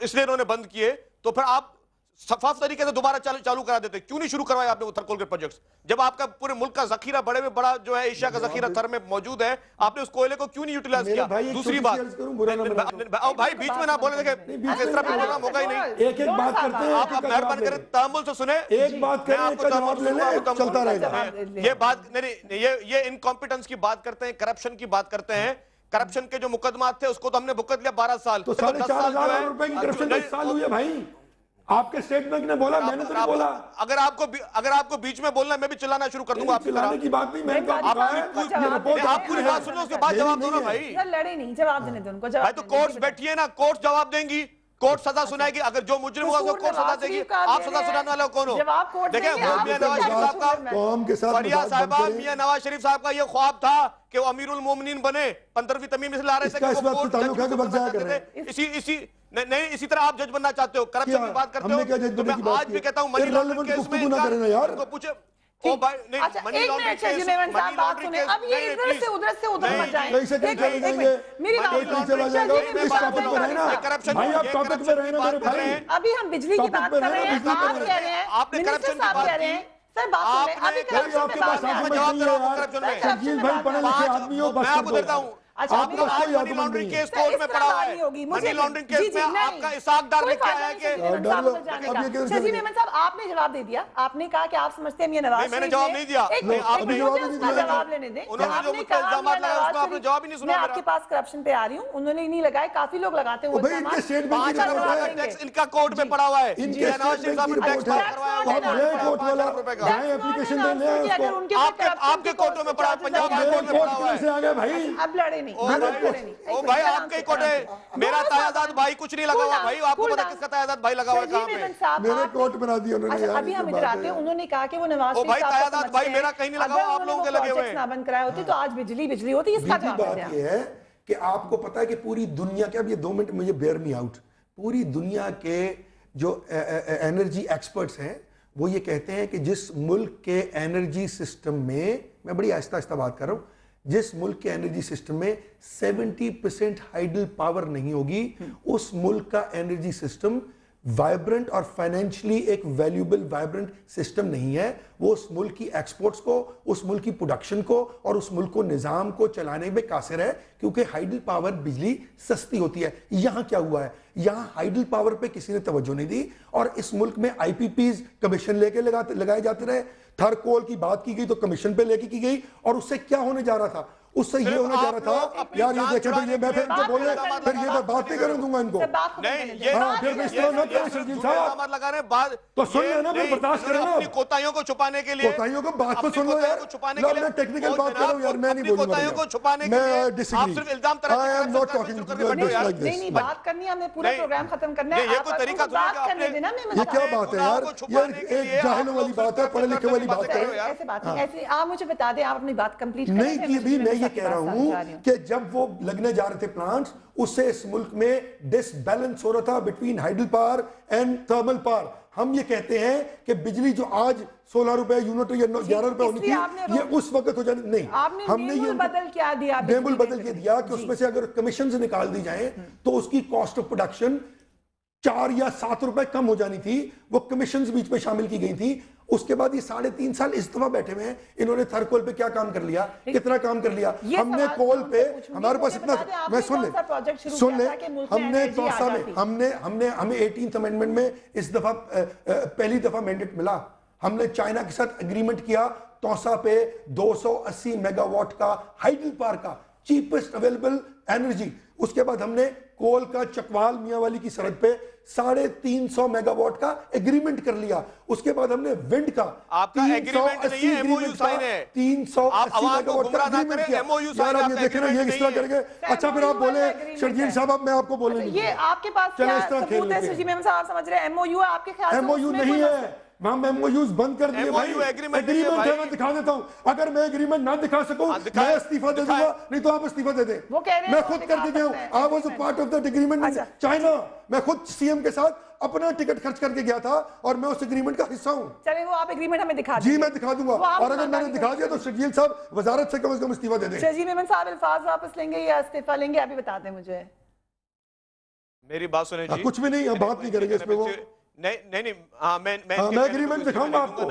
اس لیے انہوں نے بند کیے. تو پھر آپ شفاف طریقے سے دوبارہ چالو کرا دیتے. کیوں نہیں شروع کروایا آپ نے وہ تھرکول کے پروجیکٹس؟ جب آپ کا پورے ملک کا ذخیرہ بڑے میں بڑا جو ہے ایشیا کا ذخیرہ تھر میں موجود ہے, آپ نے اس کوئلے کو کیوں نہیں یوٹیلائز کیا؟ دوسری بات, بھائی بیچ میں نہ بولے, دیکھیں اس طرح پروگرام ہوگا ہی نہیں. ایک ایک بات کرتے ہیں, آپ مہربانی کریں تحمل سے سنیں, ایک بات کریں ایک کا جواب لے لیں, چلتا رہے گا. یہ بات نہیں, یہ انکمپیٹنس کی بات کرتے ہیں, کرپشن کی بات کرتے ہیں. کرپشن کے جو مقدمات تھے اس کو تو ہم نے بھگت لیا 12 سال. تو 4,500 روپے کی کرپشن 10 سال ہوئے بھائی. آپ کے اسٹیٹ بینک نے بولا, میں نے تو نہیں بولا. اگر آپ کو بیچ میں بولنا ہے میں بھی چلانا شروع کر دوں گا. آپ چلانے کی بات نہیں, میں آپ پوری بات سنو, اس کے بعد جواب دو نا بھائی. لڑے نہیں, جواب دینے دو ان کو. بھائی تو کورٹس بیٹھی ہے نا, کورٹ جواب دیں گی, کورٹ سزا سنائے گی. اگر جو مجرم ہوگا وہ کورٹ سزا دے گی. آپ سزا سنانے والا کون ہو؟ دیکھیں میاں نواز شریف صاحب کا, فریہ صاحبہ, میاں نواز شریف صاحب کا یہ خواب تھا کہ وہ امیر المومنین بنے. 15ویں تمیم اس لیے آ رہے تھے کہ وہ کورٹ نہیں, اسی طرح آپ جج بننا چاہتے ہو, کرپشن کی بات کرتے ہو. تو میں آج بھی کہتا ہوں منی لانڈرنگ کیس میں ان کو پوچھے. او بھائی نہیں, money laundering case, money laundering case, اب یہ ادھر سے ادھر سے ادھر مت جائیں. کہیں سے کہیں چلے جائیں گے, میری بات چلا جائے گا. اس ٹاپک پہ رہنا بھائی, آپ ٹاپک پہ رہنا میرے بھائی. ابھی ہم بجلی کی بات کر رہے ہیں, آپ کہہ رہے ہیں, آپ نے کرپشن کی بات کی. سر بات سنیں, ابھی کرپشن آپ کے پاس آرگومنٹ نہیں ہے یار. شرجیل بھائی پڑھے لکھے آدمی ہو, بس میں آپ کو دیتا ہوں. آپ کا کوئی منی لانڈرنگ کیس کورٹ میں پڑا ہوا ہے. منی لانڈرنگ کیس میں آپ کا اسحاق ڈار لکھ کے آیا ہے کہ شہزی محمد صاحب آپ نے جواب دے دیا. آپ نے کہا کہ آپ سمجھتے ہیں میاں نواز شریف. میں نے جواب نہیں دیا. آپ نے جواب لینے دیں. انہوں نے جو مجھ پر الزامات لگائے اس کو آپ نے جواب ہی نہیں سنا. میں آپ کے پاس کرپشن پہ آ رہی ہوں, انہوں نے نہیں لگائے, کافی لوگ لگاتے ہیں وہ الزامات. ٹیکس ان کا کورٹ میں پڑا ہوا ہے. میاں نواز شریف صاحب نے ٹیکس پاس کروایا ہوا ہے. آپ کے کورٹوں میں پڑا, پنجاب ہائی کورٹ میں پڑا ہوا ہے. اب لڑے نہیں. او بھائی آپ کے ہی کوٹ ہے. میرا تایازاد بھائی کچھ نہیں لگا ہوا بھائی. آپ کو پتا کس کا تایازاد بھائی لگا ہوا ہے کہاں پہ؟ میرے کوٹ بنا دیا انہوں نے. ابھی ہم ادھر آتے ہیں, انہوں نے کہا کہ وہ نواز او شریف بھائی صاحب تایازاد بھائی میرا کہیں نہیں لگا ہوا, آپ لوگوں کے لگے ہوئے ہیں. نہ بند کرائے ہوتی تو آج بجلی ہوتی. اس کا جواب بات یہ ہے کہ آپ کو پتا ہے کہ پوری دنیا کے, اب یہ 2 منٹ مجھے بیئر می آؤٹ, پوری دنیا کے جو انرجی ایکسپرٹس ہیں وہ یہ کہتے ہیں کہ جس ملک کے انرجی سسٹم میں بڑی آہستہ آہستہ بات کر رہا ہوں, جس ملک کے انرجی سسٹم میں 70% ہائیڈل پاور نہیں ہوگی, اس ملک کا انرجی سسٹم وائبرنٹ اور فائنینشلی ایک ویلیوبل وائبرنٹ سسٹم نہیں ہے. وہ اس ملک کی ایکسپورٹس کو, اس ملک کی پروڈکشن کو اور اس ملک کو نظام کو چلانے میں قاصر ہے, کیونکہ ہائیڈل پاور بجلی سستی ہوتی ہے. یہاں کیا ہوا ہے, یہاں ہائیڈل پاور پہ کسی نے توجہ نہیں دی, اور اس ملک میں آئی پی پیز کمیشن لے کے لگائے جاتے رہے. تھر کول کی بات کی گئی تو کمیشن پہ لے کے کی گئی, اور اس سے کیا ہونے جا رہا تھا, اس سے یہ ہونے جا رہا تھا یار یہ دیکھیں تو یہ میں پھر جو بولے پھر یہ میں بات نہیں کرنے دوں گا ان کو. پھر اس طرح نہ کریں شرجیل صاحب, تو سن لیں نا, پھر برداشت کریں نا. اپنی کوتاہیوں کو چھپانے کے لیے, کوتاہیوں کو بات تو سن لو یار, میں ٹیکنیکل بات کر رہا ہوں یار, میں نہیں بولوں گا, میں ڈس agri, I am not talking like this. نہیں بات کرنی ہے, ہمیں پورا پروگرام ختم کرنا ہے. یہ کوئی طریقہ بات کرنے دینا. یہ کیا بات ہے یار, یہ ایک جاہلوں والی بات ہے, پڑھے لکھے والی بات ہے. ایسے بات نہیں, ایسے آپ مجھے بتا دیں, آپ اپنی بات کمپلیٹ کریں. نہیں کی بھی, میں یہ کہہ رہا ہوں کہ جب وہ لگنے جا رہے تھے پلانٹس, اس سے اس ملک میں ڈس بیلنس ہو رہا تھا between hydel power and thermal power. ہم یہ کہتے ہیں کہ بجلی جو آج 16 روپے یونٹ یا 11 روپے ہونی تھی, یہ اس وقت ہو جانے نہیں. ہم نے یہ بدل کیا دیا, نیبل بدل کے دیا کہ اس میں سے اگر کمیشن سے نکال دی جائیں تو اس کی کاسٹ آف پروڈکشن 4 یا 7 روپے کم ہو جانی تھی. وہ کمیشنز بیچ میں شامل کی گئی تھی. اس کے بعد یہ 3.5 سال اس دفعہ بیٹھے ہوئے ہیں, انہوں نے تھر کول پہ کیا کام کر لیا, کتنا کام کر لیا. ہم نے کول پہ, ہمارے پاس اتنا, میں سن لیں, ہم نے توسا میں, ہمیں 18th امینڈمنٹ میں اس دفعہ پہلی دفعہ مینڈیٹ ملا. ہم نے چائنا کے ساتھ اگریمنٹ کیا توسا پہ 280 میگا واٹ کا ہائیڈل پاور کا چیپسٹ اویلیبل انرجی. اس کے بعد ہم نے کول کا چکوال میاں والی کی سرحد پہ 350 میگا واٹ کا ایگریمنٹ کر لیا. اس کے بعد ہم نے ونڈ کا آپ کا ایگریمنٹ نہیں ہے, ایم او یو سائن ہے. 380 میگا واٹ کا ایگریمنٹ کیا. یار آپ یہ دیکھیں نا, یہ کس طرح کریں گے. اچھا پھر آپ بولیں شرجیل صاحب, اب میں آپ کو بولنے نہیں. یہ آپ کے پاس کیا ثبوت ہے شرجیل محمد صاحب, سمجھ رہے ہیں ایم او یو آپ کے خیال سے؟ ایم او یو نہیں ہے, ہم ایم او یوز بند کر دیے بھائی. ایگریمنٹ ہے, میں دکھا دیتا ہوں. اگر میں ایگریمنٹ نہ دکھا سکوں میں استعفیٰ دے دوں گا, نہیں تو آپ استعفیٰ دے دیں. میں خود کر کے گیا ہوں. I was a part of that agreement in China. میں خود سی ایم کے ساتھ اپنا ٹکٹ خرچ کر کے گیا تھا, اور میں اس ایگریمنٹ کا حصہ ہوں. چلیں وہ آپ ایگریمنٹ ہمیں دکھا دیں. جی میں دکھا دوں گا, اور اگر میں نے دکھا دیا تو شرجیل صاحب وزارت سے کم از کم استعفیٰ دے دیں. شرجیل محمد صاحب الفاظ واپس لیں گے یا استعفیٰ لیں گے, ابھی بتا دیں مجھے. मेरी बात सुने जी, कुछ भी नहीं, हम बात नहीं करेंगे इस पे। वो नहीं, हाँ मैं एग्रीमेंट दिखाऊंगा आपको।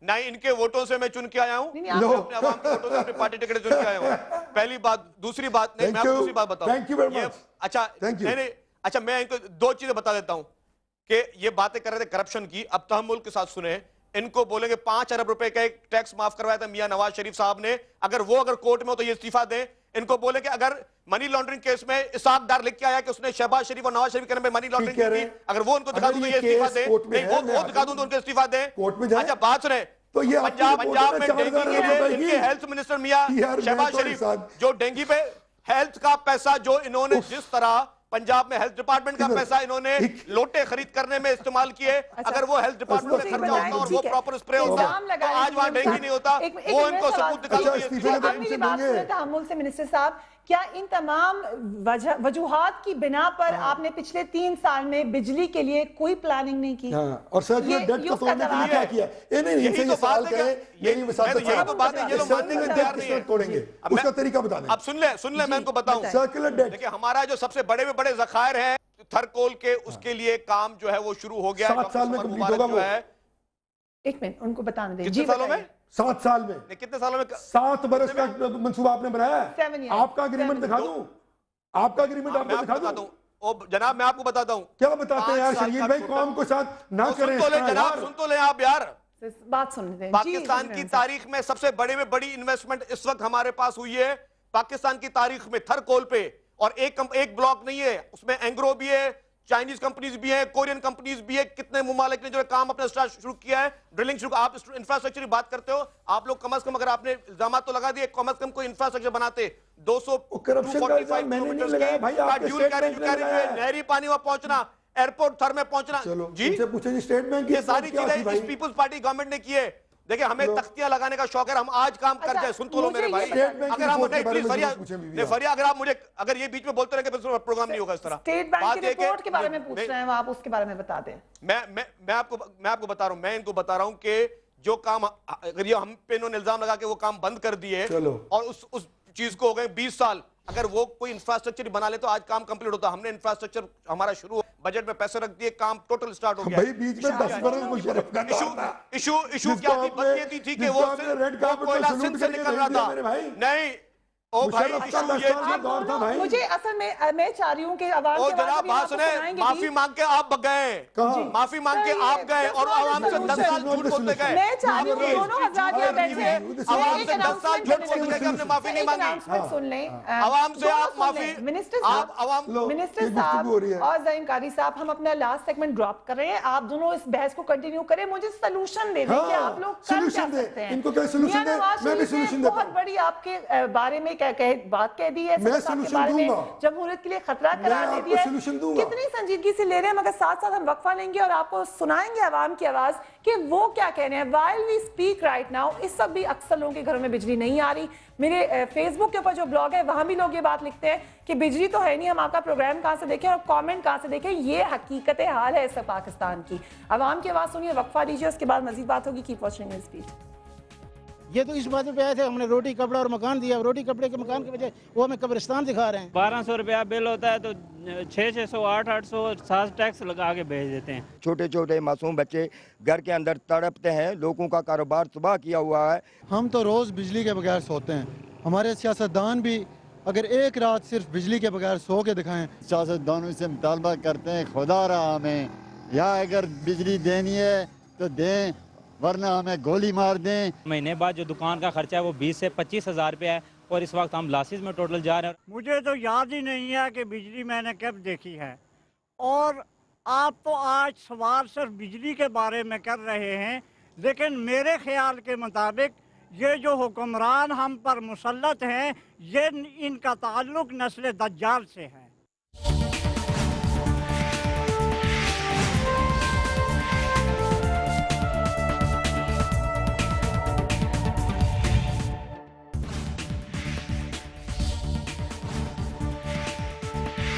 नहीं इनके वोटों से मैं चुन के आया हूँ, अपने अवाम के वोटों से अपनी पार्टी टिकट चुन के आया हूँ, पहली बात। दूसरी बात, नहीं मैं आपको दूसरी बात बताऊं, थैंक यू वेरी मच। अच्छा नहीं, अच्छा मैं इनको दो चीजें बता देता हूं कि ये बातें कर रहे थे करप्शन की, अब तहम्मुल के साथ सुने। इनको बोलेंगे 5 अरब रुपए का एक टैक्स माफ करवाया था मियां नवाज शरीफ साहब ने, अगर कोर्ट में हो तो ये इस्तीफा दें। इनको बोले कि अगर मनी लॉन्ड्रिंग केस में इसाक डार लिख के आया कि उसने शहबाज शरीफ और नवाज शरीफ के नाम पे मनी लॉन्ड्रिंग की थी, अगर वो उनको दिखा दूं तो ये इस्तीफा दे, नहीं वो दिखा दूं तो उनको इस्तीफा दे। अच्छा बात सुने, तो ये पंजाब में डेंगू के लिए इनके हेल्थ मिनिस्टर मियां शहबाज शरीफ जो डेंगू पे हेल्थ का पैसा जो इन्होंने जिस तरह पंजाब में हेल्थ डिपार्टमेंट का पैसा इन्होंने लोटे खरीद करने में इस्तेमाल किए, अगर वो हेल्थ डिपार्टमेंट में खर्चा होता और वो प्रॉपर स्प्रे होता तो आज वहां डेंगू नहीं होता। वो इनको सबूत दिखा दो से मिनिस्टर साहब, क्या इन तमाम वजूहात की बिना पर आपने पिछले 3 साल में बिजली के लिए कोई प्लानिंग नहीं की? और सर्कुलर डेट को तोड़ने के लिए क्या किया? यही तो बात है, यही तो बात है, ये लोग मानने को तैयार नहीं है। तोड़ेंगे उसका तरीका बता दें। अब सुन ले मैं इनको बताऊं, सर्कुलर डेट देखिए हमारा जो सबसे बड़े में बड़े ज़खायर है थरकोल के, उसके लिए काम जो है वो शुरू हो गया है। 7 साल में कंप्लीट होगा वो। एक मिनट उनको बताने दें। कितने सालों में? 7 साल में। कितने सालों में? 7 बरस का मंसूबा आपने बनाया है। 7 years। आपका एग्रीमेंट दिखा दूं? आपका एग्रीमेंट आपको दिखा दूं? जनाब मैं आपको बताता हूं। क्या बताते हैं यार शहीद भाई, कौम को साथ ना करें। जनाब सुन तो ले आप यार, बात सुन लेते हैं। पाकिस्तान की तारीख में सबसे बड़े में बड़ी इन्वेस्टमेंट इस वक्त हमारे पास हुई है पाकिस्तान की तारीख में थरकोल पे, और एक ब्लॉक नहीं है, उसमें एंग्रो भी है, चाइनीज कंपनीज भी है, कोरियन कंपनीज भी है, कितने मुमालिक ने जो है काम अपना स्टार्ट शुरू किया है, ड्रिलिंग शुरू। आप इंफ्रास्ट्रक्चर की बात करते हो, आप लोग कम से कम, अगर आपने इल्जाम तो लगा दिए, कम से कम कोई इंफ्रास्ट्रक्चर बनाते 200 नहरी पानी वहां पहुंचना, एयरपोर्ट थर में पहुंचना। जी पूछे जी, स्टेट बैंक ये सारी चीजें इस पीपल्स पार्टी गवर्नमेंट ने की है। देखिए हमें तख्तियां लगाने का शौक है, हम आज काम कर जाए। सुन तो लो मेरे भाई, अगर हम नहीं प्लीज फरिया अगर आप मुझे अगर ये बीच में बोलते रहे प्रोग्राम नहीं होगा इस तरह। स्टेट बैंक की रिपोर्ट के बारे में पूछ रहे हैं, आप उसके बारे में बता दें। मैं आपको बता रहा हूं, मैं इनको बता रहा हूं कि जो काम अगर ये हम पे इन्होंने इल्जाम लगा के वो काम बंद कर दिए और उस चीज को हो गए 20 साल, अगर वो कोई इंफ्रास्ट्रक्चर बना ले तो आज काम कंप्लीट होता। हमने इंफ्रास्ट्रक्चर हमारा शुरू, बजट में पैसे रख दिए, काम टोटल स्टार्ट हो गया। भाई बीच में 10 बरस मुशर्रफ का इशू क्या थी कि वो कोयला सिंध से निकल रहा था। नहीं ओ भाई, मुझे असल में मैं चाह रही हूँ कि आवाम के जनाब बात सुने, माफी मांग के आप गए, माफी मांग के आप गए और आवाम से 10 साल झूठ बोलते गए। मैं चाह रही हूँ दोनों हज़रात यहाँ बैठे, आवाम से 10 साल झूठ बोलते गए, हमने माफी नहीं मांगी। सुन लें आवाम से आप माफी, मिनिस्टर साहब और ज़हीम कारी साहब, हम अपना लास्ट सेगमेंट ड्रॉप कर रहे हैं, आप दोनों इस बहस को कंटिन्यू करें, मुझे सलूशन दे दें कि आप लोग कर क्या सकते हैं। इनको क्या सलूशन दे, मैं भी सलूशन देता हूं। बहुत बड़ी आपके बारे में बात कह दी है, जमहूरियत के लिए खतरा करार दे दिया है, कितनी संजीदगी से ले रहे हैं, मगर साथ साथ हम वक्फा लेंगे और आपको सुनाएंगे आवाम की आवाज कि वो क्या कह रहे हैं। While we speak right now, इस सब भी अक्सर लोगों के घरों में बिजली नहीं आ रही। मेरे फेसबुक के ऊपर जो ब्लॉग है वहां भी लोग ये बात लिखते हैं कि बिजली तो है नहीं, हम आपका प्रोग्राम कहां से देखें और कमेंट कहां से देखें। ये हकीकत हाल है इस पाकिस्तान की। आवाम की आवाज सुनिए, वक्फा लीजिए, उसके बाद मजीद बात होगी। Keep watching this speech. ये तो इस बात पे आए थे, हमने रोटी कपड़ा और मकान दिया, रोटी कपड़े के मकान के वजह वो हमें कब्रिस्तान दिखा रहे हैं। 1200 रुपया बिल होता है तो 600 800 7 टैक्स लगा के भेज देते हैं। छोटे छोटे मासूम बच्चे घर के अंदर तड़पते हैं, लोगों का कारोबार तबाह किया हुआ है। हम तो रोज़ बिजली के बगैर सोते हैं, हमारे सियासतदान भी अगर एक रात सिर्फ बिजली के बगैर सो के दिखाएं। सियासतदानों से मुतालबा करते हैं, खुदा रहा हमें या अगर बिजली देनी है तो दें, वरना हमें गोली मार दें। महीने बाद जो दुकान का खर्चा है वो 20 से 25 हज़ार रुपया है और इस वक्त हम लॉसेस में टोटल जा रहे हैं। मुझे तो याद ही नहीं है कि बिजली मैंने कब देखी है, और आप तो आज सवाल सिर्फ बिजली के बारे में कर रहे हैं, लेकिन मेरे ख्याल के मुताबिक ये जो हुक्मरान हम पर मुसल्लत हैं, ये इनका ताल्लुक नस्ल दज्जाल से है।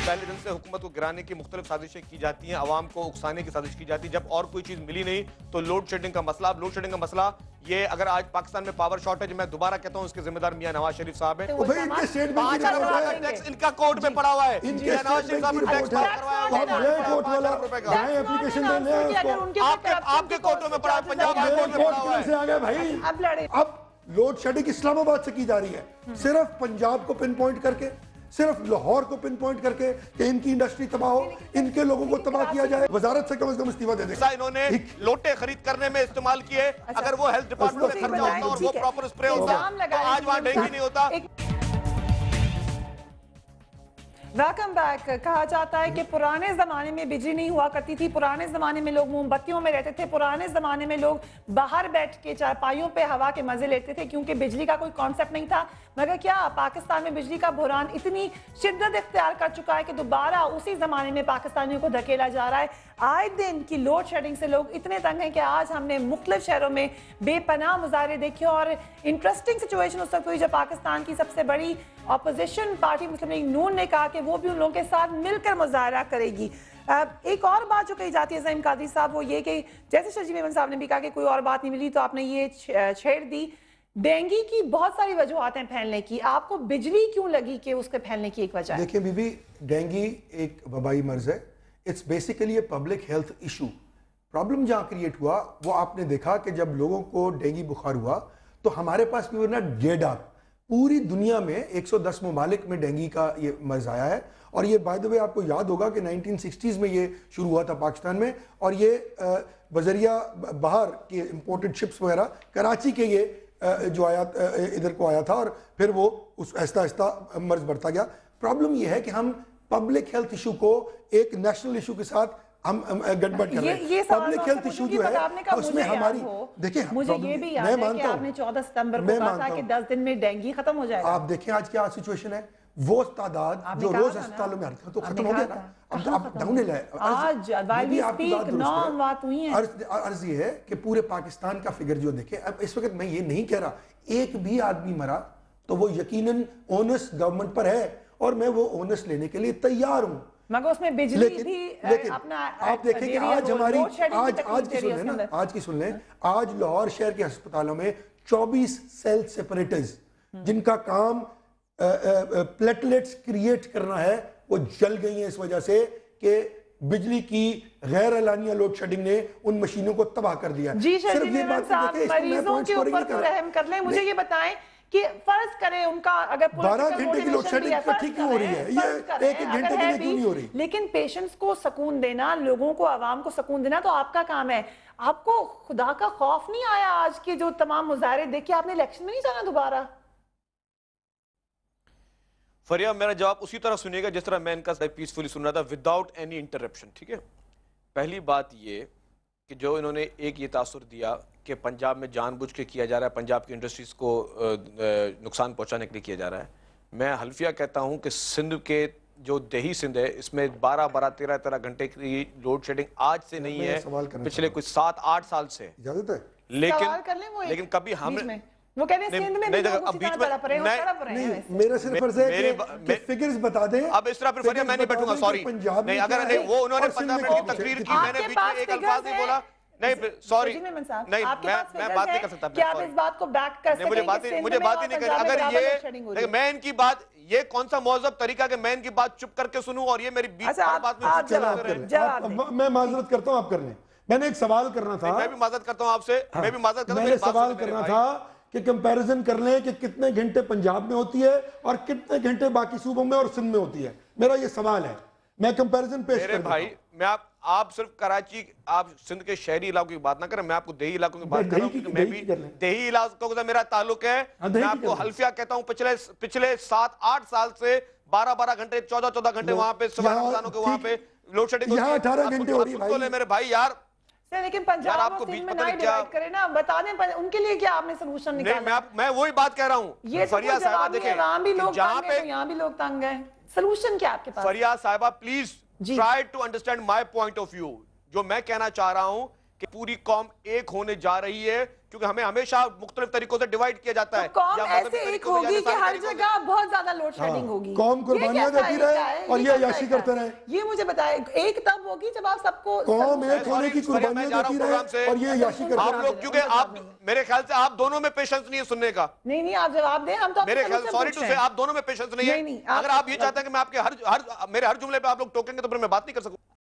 पहले दिन से हुकूमत को गिराने की मुख्तलिफ साजिशें की जाती हैं, अवाम को उकसाने की साजिश की जाती है। जब और कोई चीज़ मिली नहीं तो लोड शेडिंग का मसला, लोड शेडिंग का मसला ये अगर आज पाकिस्तान में पावर शॉर्टेज, मैं दोबारा कहता हूँ इसके जिम्मेदार मियां नवाज शरीफ साहब हैं। भाई इनके स्टेट बैंक की रिपोर्ट है, टैक्स इनका कोर्ट में पड़ा हुआ है, इनके नवाज शरीफ साहब ने टैक्स पास करवाया तो आप नए कोर्ट वाला नए एप्लीकेशन देने हैं उसको। आपके कोर्टों में पड़ा, पंजाब के कोर्ट में पड़ा हुआ है। से आ गए भाई, अब लड़े। अब लोड शेडिंग इस्लामाबाद से की जा रही है, सिर्फ पंजाब को पिन पॉइंट करके, सिर्फ लाहौर को पिन पॉइंट करके कि इनकी इंडस्ट्री तबाह हो, इनके लोगों को तबाह किया जाए। वजारत से कम इस्तीफा दे दें। इन्होंने लोटे खरीद करने में इस्तेमाल किए, अगर वो हेल्थ डिपार्टमेंट में खर्चा होता और वो प्रॉपर स्प्रे होता तो आज वहां डेंगू नहीं होता। Welcome back. कहा जाता है कि पुराने ज़माने में बिजली नहीं हुआ करती थी, पुराने ज़माने में लोग मोमबत्तियों में रहते थे, पुराने ज़माने में लोग बाहर बैठ के चारपाइयों पे हवा के मज़े लेते थे क्योंकि बिजली का कोई कॉन्सेप्ट नहीं था। मगर क्या पाकिस्तान में बिजली का बहरान इतनी शिद्दत इख्तियार कर चुका है कि दोबारा उसी ज़माने में पाकिस्तानियों को धकेला जा रहा है। आए दिन की लोड शेडिंग से लोग इतने तंग हैं कि आज हमने मुख्तलिफ शहरों में बेपनाह मुजाहरे देखे और इंटरेस्टिंग सिचुएशन उस वक्त हुई जब पाकिस्तान की सबसे बड़ी अपोजिशन पार्टी मुस्लिम लीग नून ने कहा कि वो भी उन लोगों के साथ मिलकर मुजाहरा करेगी। एक और बात जो कही जाती है ज़हीम कादरी साहब वो ये कि जैसे शर्जील मेमन साहब ने भी कहा कि कोई और बात नहीं मिली तो आपने ये छेड़ दी, डेंगू की बहुत सारी वजूहात हैं फैलने की, आपको बिजली क्यों लगी कि उसके फैलने की एक वजह है? देखिए बीबी, डेंगू एक वबाई मर्ज है, it's basically a public health issue. Problem जहाँ क्रिएट हुआ वो आपने देखा कि जब लोगों को डेंगू बुखार हुआ तो हमारे पास भी ना डेटा पूरी दुनिया में 110 ममालिक में डेंगू का ये मर्ज आया है। और ये बाय द वे आपको याद होगा कि 1960s में ये शुरू हुआ था पाकिस्तान में, और ये बजरिया बाहर के इंपोर्टेड शिप्स वगैरह कराची के ये जो आया इधर को आया था और फिर वो उस आहिस्ता आहिस्ता मर्ज बढ़ता गया। प्रॉब्लम ये है कि हम पब्लिक हेल्थ इशू को एक नेशनल इशू के साथ हम गड़बड़ कर रहे हैं। पब्लिक हेल्थ इशू जो है उसमें हमारी, देखिए मुझे ये भी याद है कि आपने 14 सितंबर को कहा था कि 10 दिन में डेंगू खत्म हो जाएगा। आप देखें आज क्या सिचुएशन है, वो तादाद जो रोज अस्पतालों में आती है तो खत्म हो गया ना, अब डाउन हिल है। आज अर्ज ये है कि पूरे पाकिस्तान का फिगर जो देखे, अब इस वक्त मैं ये नहीं कह रहा एक भी आदमी मरा तो वो यकीनन ओनस गवर्नमेंट पर है और मैं वो ओनस लेने के लिए तैयार हूं, मगर उसमें बिजली भी अपना आप देखें कि आज हमारी आज की सुन लें ना, आज की सुन लें, आज लाहौर शहर के अस्पतालों में 24 सेल सेपरेटर्स जिनका काम प्लेटलेट्स क्रिएट करना है वो जल गई हैं इस वजह से कि बिजली की गैर एलानिया लोड शेडिंग ने उन मशीनों को तबाह कर दिया। जी शर्जील मेमन साहब, मरीजों के ऊपर तो रहम कर लें। मुझे ये बताएं कि फर्ज करें उनका अगर 12 घंटे की लोड शेडिंग ठीक क्यों हो रही है, ये एक घंटे के लिए क्यों नहीं हो रही? लेकिन पेशेंट्स को सुकून देना, लोगों को, आवाम को सुकून देना तो आपका काम है। आपको खुदा का खौफ नहीं आया आज के जो तमाम मुजाहरे देख के आपने इलेक्शन में नहीं जाना दोबारा? फरिया, मेरा जवाब उसी तरह सुनिएगा जिस तरह मैं इनका पीसफुली सुन रहा था, विदाउट एनी इंटरप्शन। ठीक है, पहली बात ये कि जो इन्होंने एक ये तासुर दिया कि पंजाब में जानबूझ के किया जा रहा है, पंजाब की इंडस्ट्रीज को नुकसान पहुंचाने के लिए किया जा रहा है, मैं हल्फिया कहता हूं कि सिंध के जो देही सिंध है इसमें 12-13 घंटे की लोड शेडिंग आज से नहीं है, पिछले कुछ 7-8 साल से। लेकिन कभी हमने वो कहते हैं सिंध में भी लोग उसी तरह तड़प रहे हैं। मेरा सिर्फ फर्ज है कि फिगर्स बता दें। अब इस तरह फिर फरिया मैं नहीं बैठूंगा, सॉरी नहीं, अगर नहीं वो उन्होंने 15 मिनट की तकरीर की, मैंने बीच में एक अल्फाज नहीं बोला, नहीं सॉरी नहीं, मैं बात नहीं कर सकता। क्या आप इस बात को बैक कर सकें? मुझे बात ही नहीं करनी। अगर ये मैं इनकी बात, ये कौन सा मौजूद तरीका कि मैं इनकी बात चुप करके सुनूं और ये मेरी बीच बात में। मैं माजरत करता हूं, आप कर लें। मैंने एक सवाल करना था, मैं भी माजरत करता हूं आपसे, मैं भी माजरत करता हूं। मैंने सवाल करना था कि कंपैरिजन कर लें कि कितने घंटे पंजाब में होती है और कितने घंटे बाकी सूबों में और सिंध में होती है। मेरा ये सवाल है, मैं कंपैरिजन पेश कर भाई। मैं आप सिर्फ कराची, आप सिंध के शहरी इलाकों की बात ना करें, मैं आपको देही इलाकों की बात कर रहा हूं। मैं भी देही इलाकों से मेरा ताल्लुक है। मैं आपको हल्फिया कहता हूं, पिछले 7-8 साल से 12-12 घंटे 14-14 घंटे वहां पे के वहां पे लोड शेडिंग 18 घंटे हो रही है मेरे भाई यार। लेकिन पंजाब आपको बीच में नहीं डिवाइड करे ना, बता दें उनके लिए क्या आपने सॉल्यूशन निकाला? मैं वही बात कह रहा हूं। फरिया साहिबा देखें, जहां पे यहाँ भी लोग तंग हैं, सॉल्यूशन क्या आपके पास? फरिया साहिबा please try to understand my point of view. जो मैं कहना चाह रहा हूं کہ پوری قوم ایک ہونے جا رہی ہے، کیونکہ ہمیں ہمیشہ مختلف طریقوں سے ڈیوائیڈ کیا جاتا ہے. قوم ایسے ایک ہوگی کہ ہر جگہ بہت زیادہ لوڈ شیڈنگ ہوگی. قوم قربانیاں دیتی رہے اور یہ عیاشی کرتے رہے. یہ مجھے بتائے ایک تب ہوگی جب آپ سب کو قوم ایک ہونے کی قربانیاں دیتی رہے اور یہ عیاشی کرتے رہے. آپ لوگ کیونکہ آپ میرے خیال سے آپ دونوں میں پیشنس نہیں ہے سننے کا. نہیں آپ جواب دیں. ہم تو میرے خیال سوری ٹو سے آپ دونوں میں پیشنس نہیں ہے. اگر آپ یہ چاہتے ہیں کہ میں آپ کے میرے ہر جملے پہ آپ لوگ ٹوکیں گے تو پھر میں بات نہیں کر سکوں.